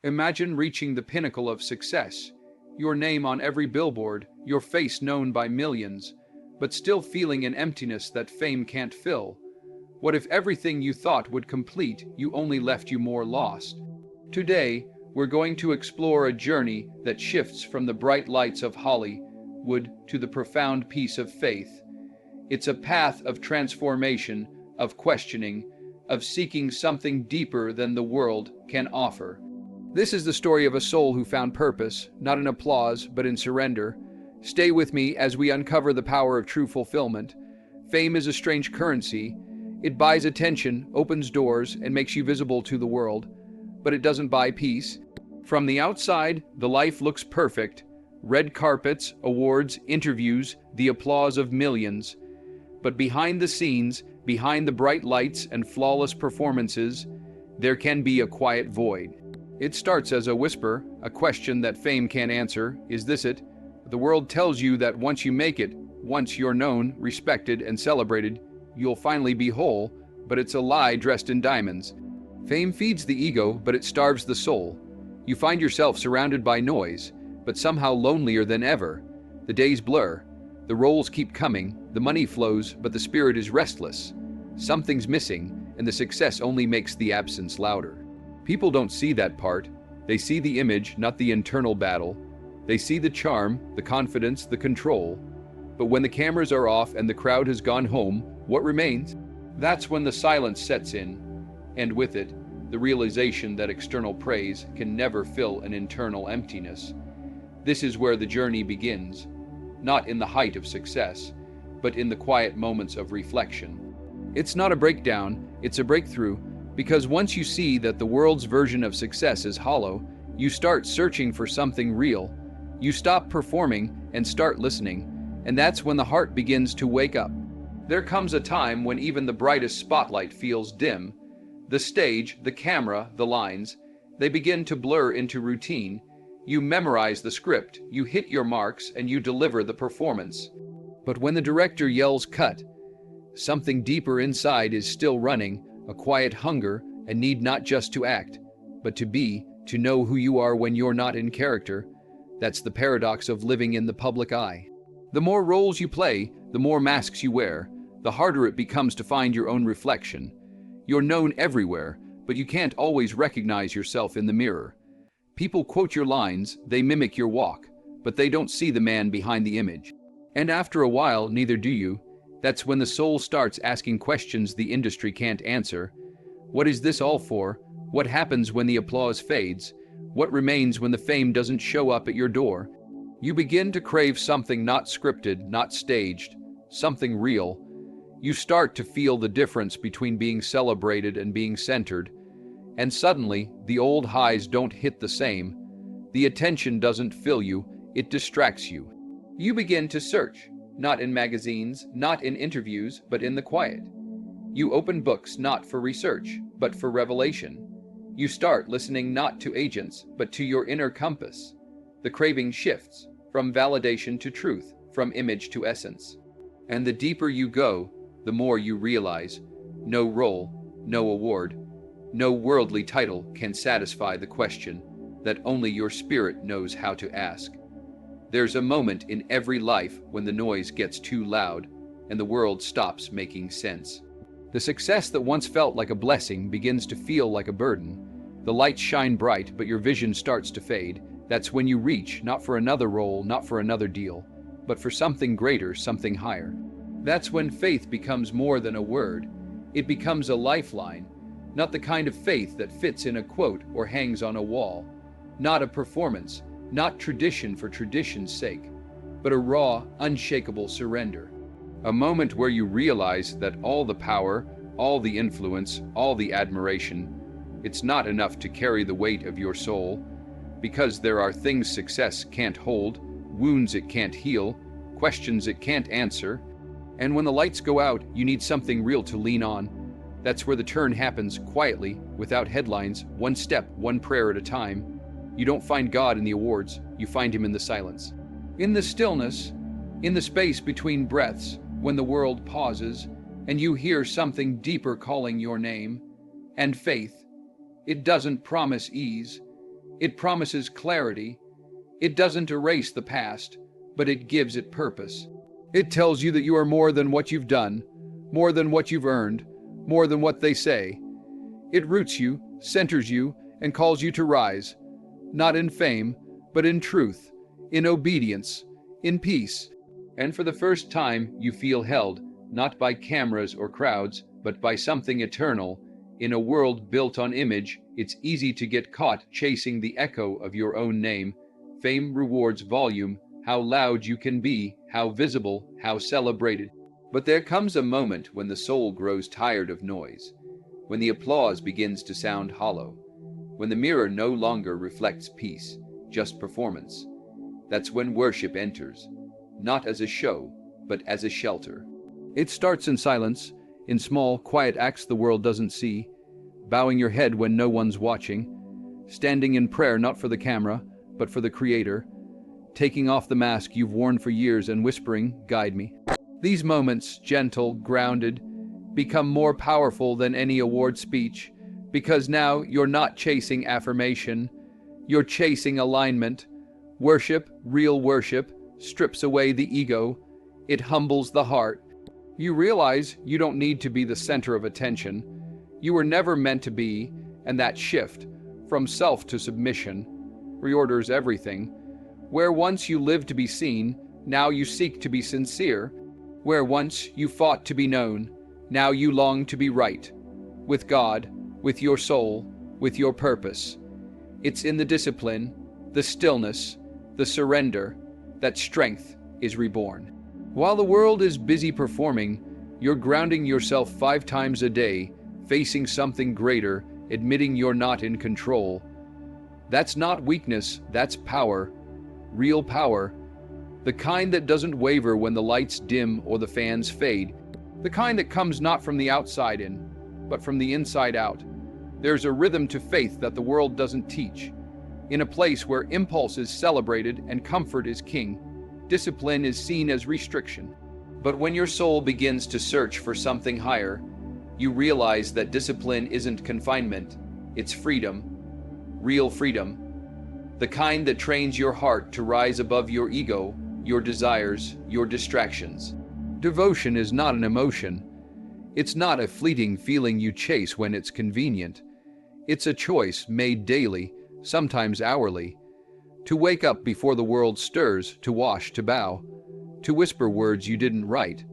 Imagine reaching the pinnacle of success, your name on every billboard, your face known by millions, but still feeling an emptiness that fame can't fill. What if everything you thought would complete you only left you more lost? Today, we're going to explore a journey that shifts from the bright lights of Hollywood to the profound peace of faith. It's a path of transformation, of questioning, of seeking something deeper than the world can offer. This is the story of a soul who found purpose, not in applause, but in surrender. Stay with me as we uncover the power of true fulfillment. Fame is a strange currency. It buys attention, opens doors, and makes you visible to the world. But it doesn't buy peace. From the outside, the life looks perfect. Red carpets, awards, interviews, the applause of millions. But behind the scenes, behind the bright lights and flawless performances, there can be a quiet void. It starts as a whisper, a question that fame can't answer. Is this it? The world tells you that once you make it, once you're known, respected, and celebrated, you'll finally be whole, but it's a lie dressed in diamonds. Fame feeds the ego, but it starves the soul. You find yourself surrounded by noise, but somehow lonelier than ever. The days blur. The roles keep coming, the money flows, but the spirit is restless. Something's missing, and the success only makes the absence louder. People don't see that part. They see the image, not the internal battle. They see the charm, the confidence, the control. But when the cameras are off and the crowd has gone home, what remains? That's when the silence sets in, and with it, the realization that external praise can never fill an internal emptiness. This is where the journey begins, not in the height of success, but in the quiet moments of reflection. It's not a breakdown, it's a breakthrough, because once you see that the world's version of success is hollow, you start searching for something real. You stop performing and start listening, and that's when the heart begins to wake up. There comes a time when even the brightest spotlight feels dim. The stage, the camera, the lines, they begin to blur into routine. You memorize the script, you hit your marks, and you deliver the performance. But when the director yells cut, something deeper inside is still running, a quiet hunger, a need not just to act, but to be, to know who you are when you're not in character. That's the paradox of living in the public eye. The more roles you play, the more masks you wear, the harder it becomes to find your own reflection. You're known everywhere, but you can't always recognize yourself in the mirror. People quote your lines, they mimic your walk, but they don't see the man behind the image. And after a while, neither do you. That's when the soul starts asking questions the industry can't answer. What is this all for? What happens when the applause fades? What remains when the fame doesn't show up at your door? You begin to crave something not scripted, not staged, something real. You start to feel the difference between being celebrated and being centered. And suddenly, the old highs don't hit the same. The attention doesn't fill you, it distracts you. You begin to search. Not in magazines, not in interviews, but in the quiet. You open books not for research, but for revelation. You start listening not to agents, but to your inner compass. The craving shifts, from validation to truth, from image to essence. And the deeper you go, the more you realize, no role, no award, no worldly title can satisfy the question that only your spirit knows how to ask. There's a moment in every life when the noise gets too loud and the world stops making sense. The success that once felt like a blessing begins to feel like a burden. The lights shine bright, but your vision starts to fade. That's when you reach, not for another role, not for another deal, but for something greater, something higher. That's when faith becomes more than a word. It becomes a lifeline, not the kind of faith that fits in a quote or hangs on a wall, not a performance, not tradition for tradition's sake, but a raw, unshakable surrender. A moment where you realize that all the power, all the influence, all the admiration, it's not enough to carry the weight of your soul, because there are things success can't hold, wounds it can't heal, questions it can't answer, and when the lights go out, you need something real to lean on. That's where the turn happens, quietly, without headlines, one step, one prayer at a time. You don't find God in the awards, you find him in the silence. In the stillness, in the space between breaths, when the world pauses, and you hear something deeper calling your name. And faith, it doesn't promise ease. It promises clarity. It doesn't erase the past, but it gives it purpose. It tells you that you are more than what you've done, more than what you've earned, more than what they say. It roots you, centers you, and calls you to rise, not in fame, but in truth, in obedience, in peace. And for the first time, you feel held, not by cameras or crowds, but by something eternal. In a world built on image, it's easy to get caught chasing the echo of your own name. Fame rewards volume, how loud you can be, how visible, how celebrated. But there comes a moment when the soul grows tired of noise, when the applause begins to sound hollow, when the mirror no longer reflects peace, just performance. That's when worship enters, not as a show, but as a shelter. It starts in silence, in small, quiet acts the world doesn't see, bowing your head when no one's watching, standing in prayer not for the camera, but for the Creator, taking off the mask you've worn for years and whispering, "Guide me." These moments, gentle, grounded, become more powerful than any award speech, because now you're not chasing affirmation, you're chasing alignment. Worship, real worship, strips away the ego. It humbles the heart. You realize you don't need to be the center of attention. You were never meant to be, and that shift, from self to submission, reorders everything. Where once you lived to be seen, now you seek to be sincere. Where once you fought to be known, now you long to be right. With God, with your soul, with your purpose. It's in the discipline, the stillness, the surrender, that strength is reborn. While the world is busy performing, you're grounding yourself 5 times a day, facing something greater, admitting you're not in control. That's not weakness, that's power. Real power. The kind that doesn't waver when the lights dim or the fans fade. The kind that comes not from the outside in, but from the inside out. There's a rhythm to faith that the world doesn't teach. In a place where impulse is celebrated and comfort is king, discipline is seen as restriction. But when your soul begins to search for something higher, you realize that discipline isn't confinement, it's freedom. Real freedom. The kind that trains your heart to rise above your ego, your desires, your distractions. Devotion is not an emotion. It's not a fleeting feeling you chase when it's convenient. It's a choice made daily, sometimes hourly. To wake up before the world stirs, to wash, to bow, to whisper words you didn't write,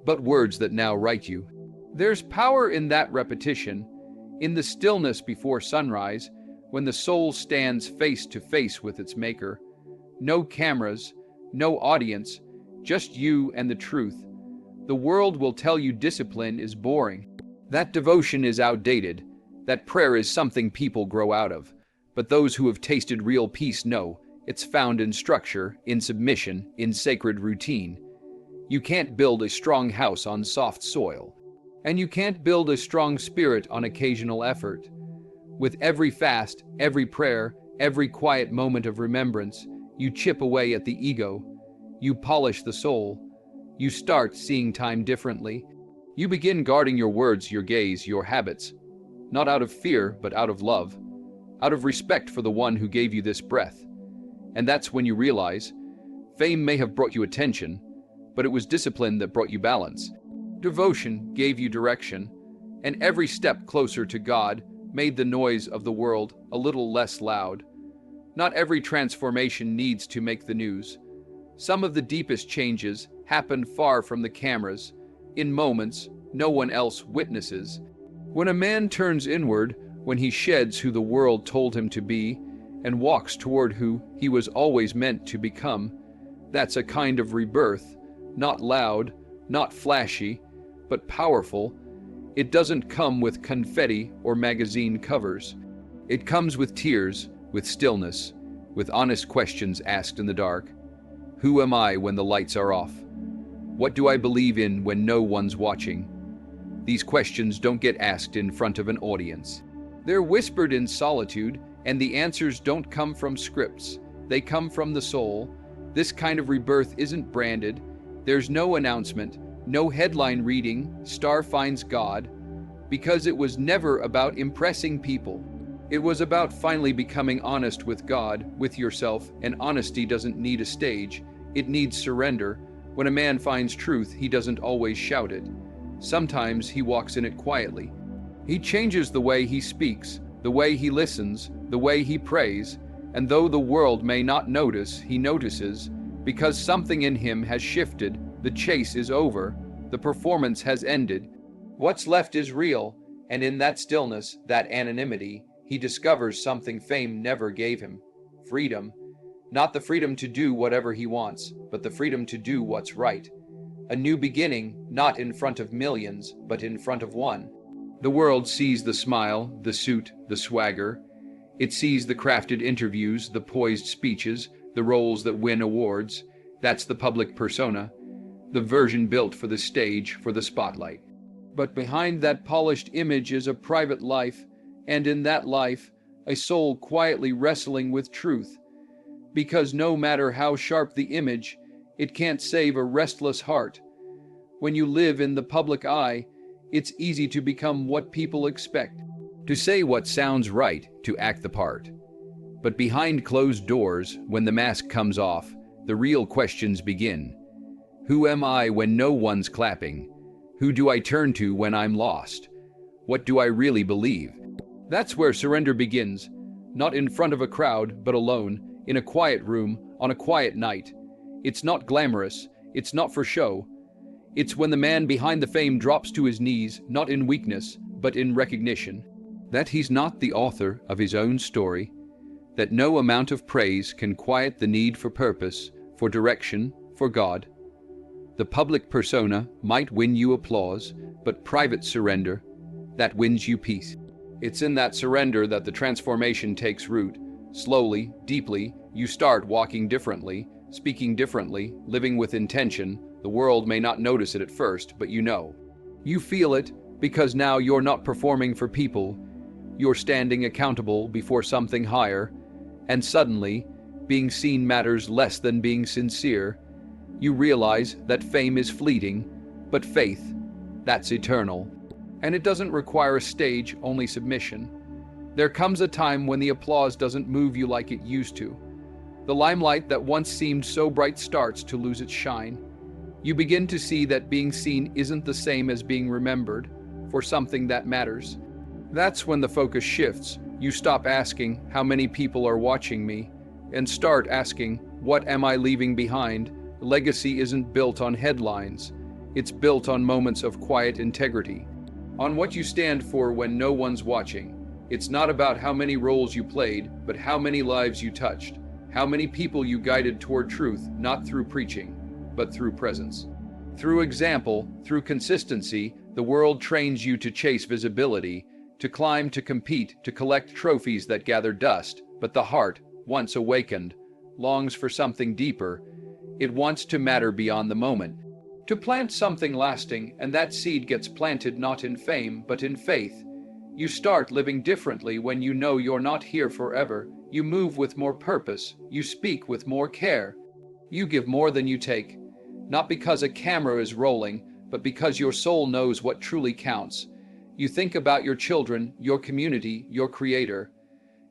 but words that now write you. There's power in that repetition, in the stillness before sunrise, when the soul stands face to face with its maker. No cameras, no audience, just you and the truth. The world will tell you discipline is boring, that devotion is outdated, that prayer is something people grow out of. But those who have tasted real peace know it's found in structure, in submission, in sacred routine. You can't build a strong house on soft soil, and you can't build a strong spirit on occasional effort. With every fast, every prayer, every quiet moment of remembrance, you chip away at the ego. You polish the soul. You start seeing time differently. You begin guarding your words, your gaze, your habits, not out of fear, but out of love, out of respect for the one who gave you this breath. And that's when you realize, fame may have brought you attention, but it was discipline that brought you balance. Devotion gave you direction, and every step closer to God made the noise of the world a little less loud. Not every transformation needs to make the news. Some of the deepest changes happen far from the cameras, in moments no one else witnesses. When a man turns inward, when he sheds who the world told him to be, and walks toward who he was always meant to become, that's a kind of rebirth, not loud, not flashy, but powerful. It doesn't come with confetti or magazine covers. It comes with tears, with stillness, with honest questions asked in the dark. Who am I when the lights are off? What do I believe in when no one's watching? These questions don't get asked in front of an audience. They're whispered in solitude, and the answers don't come from scripts. They come from the soul. This kind of rebirth isn't branded. There's no announcement, no headline reading, "Star finds God," because it was never about impressing people. It was about finally becoming honest with God, with yourself, and honesty doesn't need a stage, it needs surrender. When a man finds truth, he doesn't always shout it. Sometimes he walks in it quietly. He changes the way he speaks, the way he listens, the way he prays, and though the world may not notice, he notices, because something in him has shifted, the chase is over, the performance has ended. What's left is real, and in that stillness, that anonymity, he discovers something fame never gave him. Freedom. Not the freedom to do whatever he wants, but the freedom to do what's right. A new beginning, not in front of millions, but in front of one. The world sees the smile, the suit, the swagger. It sees the crafted interviews, the poised speeches, the roles that win awards. That's the public persona, the version built for the stage, for the spotlight. But behind that polished image is a private life, and in that life, a soul quietly wrestling with truth. Because no matter how sharp the image, it can't save a restless heart. When you live in the public eye, it's easy to become what people expect, to say what sounds right, to act the part. But behind closed doors, when the mask comes off, the real questions begin. Who am I when no one's clapping? Who do I turn to when I'm lost? What do I really believe? That's where surrender begins, not in front of a crowd, but alone, in a quiet room, on a quiet night. It's not glamorous, it's not for show. It's when the man behind the fame drops to his knees, not in weakness, but in recognition, that he's not the author of his own story, that no amount of praise can quiet the need for purpose, for direction, for God. The public persona might win you applause, but private surrender, that wins you peace. It's in that surrender that the transformation takes root. Slowly, deeply, you start walking differently, speaking differently, living with intention. The world may not notice it at first, but you know. You feel it, because now you're not performing for people. You're standing accountable before something higher, and suddenly, being seen matters less than being sincere. You realize that fame is fleeting, but faith, that's eternal. And it doesn't require a stage, only submission. There comes a time when the applause doesn't move you like it used to. The limelight that once seemed so bright starts to lose its shine. You begin to see that being seen isn't the same as being remembered for something that matters. That's when the focus shifts. You stop asking, how many people are watching me? And start asking, what am I leaving behind? Legacy isn't built on headlines. It's built on moments of quiet integrity. On what you stand for when no one's watching. It's not about how many roles you played, but how many lives you touched. How many people you guided toward truth, not through preaching, but through presence. Through example, through consistency, the world trains you to chase visibility, to climb, to compete, to collect trophies that gather dust. But the heart, once awakened, longs for something deeper. It wants to matter beyond the moment. To plant something lasting, and that seed gets planted not in fame, but in faith. You start living differently when you know you're not here forever. You move with more purpose. You speak with more care. You give more than you take. Not because a camera is rolling, but because your soul knows what truly counts. You think about your children, your community, your creator.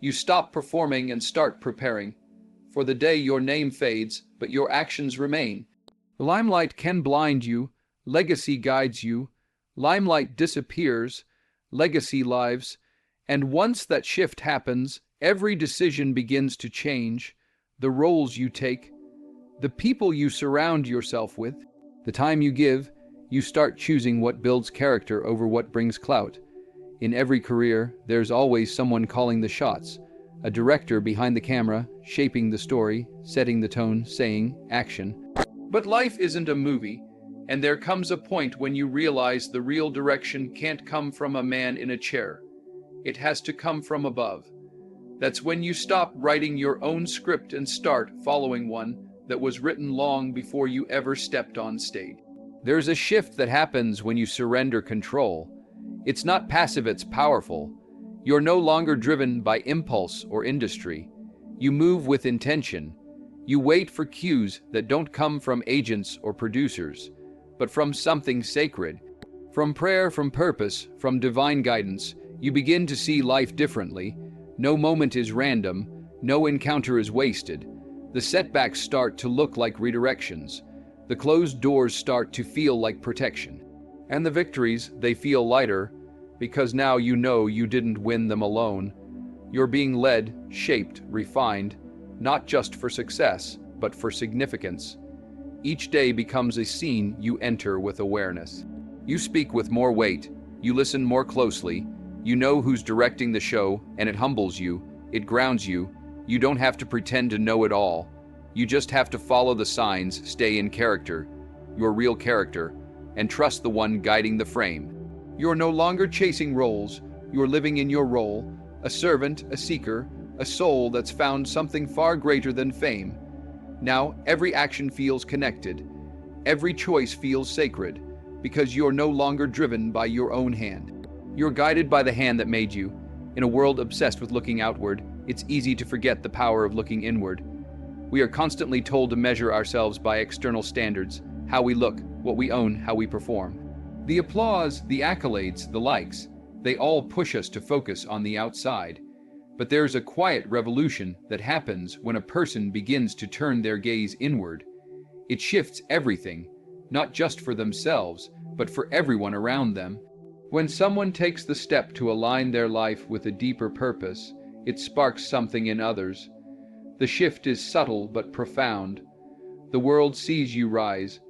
You stop performing and start preparing. For the day your name fades, but your actions remain. The limelight can blind you. Legacy guides you. Limelight disappears. Legacy lives. And once that shift happens, every decision begins to change. The roles you take, the people you surround yourself with, the time you give, you start choosing what builds character over what brings clout. In every career, there's always someone calling the shots. A director behind the camera, shaping the story, setting the tone, saying, action. But life isn't a movie, and there comes a point when you realize the real direction can't come from a man in a chair. It has to come from above. That's when you stop writing your own script and start following one that was written long before you ever stepped on stage. There's a shift that happens when you surrender control. It's not passive, it's powerful. You're no longer driven by impulse or industry. You move with intention. You wait for cues that don't come from agents or producers, but from something sacred. From prayer, from purpose, from divine guidance, you begin to see life differently. No moment is random, no encounter is wasted. The setbacks start to look like redirections. The closed doors start to feel like protection. And the victories, they feel lighter, because now you know you didn't win them alone. You're being led, shaped, refined, not just for success, but for significance. Each day becomes a scene you enter with awareness. You speak with more weight, you listen more closely, you know who's directing the show, and it humbles you, it grounds you. You don't have to pretend to know it all. You just have to follow the signs, stay in character, your real character, and trust the one guiding the frame. You're no longer chasing roles, you're living in your role, a servant, a seeker, a soul that's found something far greater than fame. Now, every action feels connected. Every choice feels sacred, because you're no longer driven by your own hand. You're guided by the hand that made you. In a world obsessed with looking outward, it's easy to forget the power of looking inward. We are constantly told to measure ourselves by external standards, how we look, what we own, how we perform. The applause, the accolades, the likes, they all push us to focus on the outside. But there's a quiet revolution that happens when a person begins to turn their gaze inward. It shifts everything, not just for themselves, but for everyone around them. When someone takes the step to align their life with a deeper purpose, it sparks something in others. The shift is subtle but profound. The world sees you rise,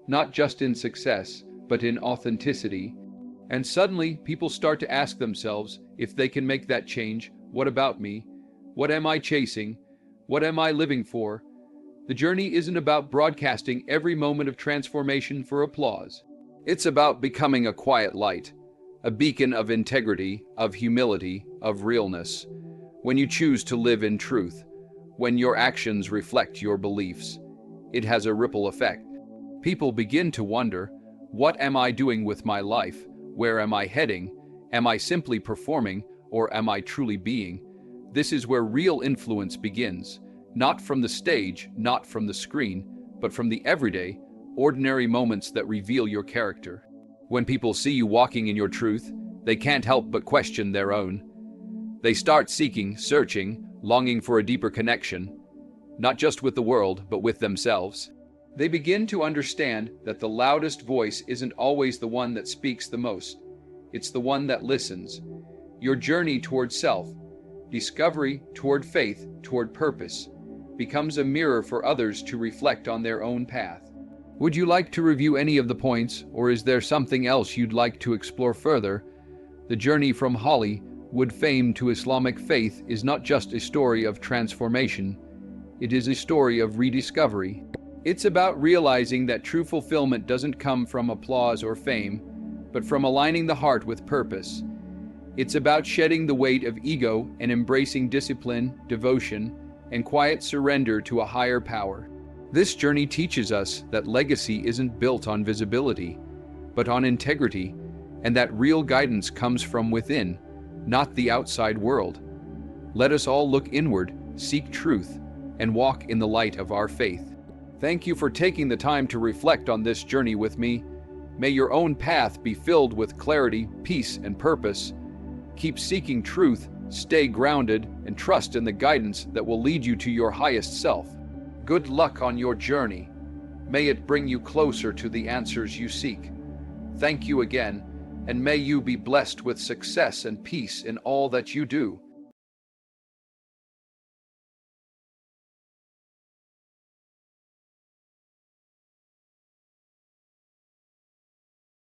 not just in success, but in authenticity. And suddenly, people start to ask themselves if they can make that change. What about me? What am I chasing? What am I living for? The journey isn't about broadcasting every moment of transformation for applause. It's about becoming a quiet light, a beacon of integrity, of humility, of realness. When you choose to live in truth, when your actions reflect your beliefs, it has a ripple effect. People begin to wonder, what am I doing with my life? Where am I heading? Am I simply performing, or am I truly being? This is where real influence begins, not from the stage, not from the screen, but from the everyday, ordinary moments that reveal your character. When people see you walking in your truth, they can't help but question their own. They start seeking, searching, longing for a deeper connection, not just with the world, but with themselves. They begin to understand that the loudest voice isn't always the one that speaks the most. It's the one that listens. Your journey toward self, discovery, toward faith, toward purpose, becomes a mirror for others to reflect on their own path. Would you like to review any of the points, or is there something else you'd like to explore further? The journey from Hollywood fame to Islamic faith is not just a story of transformation. It is a story of rediscovery. It's about realizing that true fulfillment doesn't come from applause or fame, but from aligning the heart with purpose. It's about shedding the weight of ego and embracing discipline, devotion, and quiet surrender to a higher power. This journey teaches us that legacy isn't built on visibility, but on integrity, and that real guidance comes from within, not the outside world. Let us all look inward, seek truth, and walk in the light of our faith. Thank you for taking the time to reflect on this journey with me. May your own path be filled with clarity, peace, and purpose. Keep seeking truth, stay grounded, and trust in the guidance that will lead you to your highest self. Good luck on your journey. May it bring you closer to the answers you seek. Thank you again, and may you be blessed with success and peace in all that you do.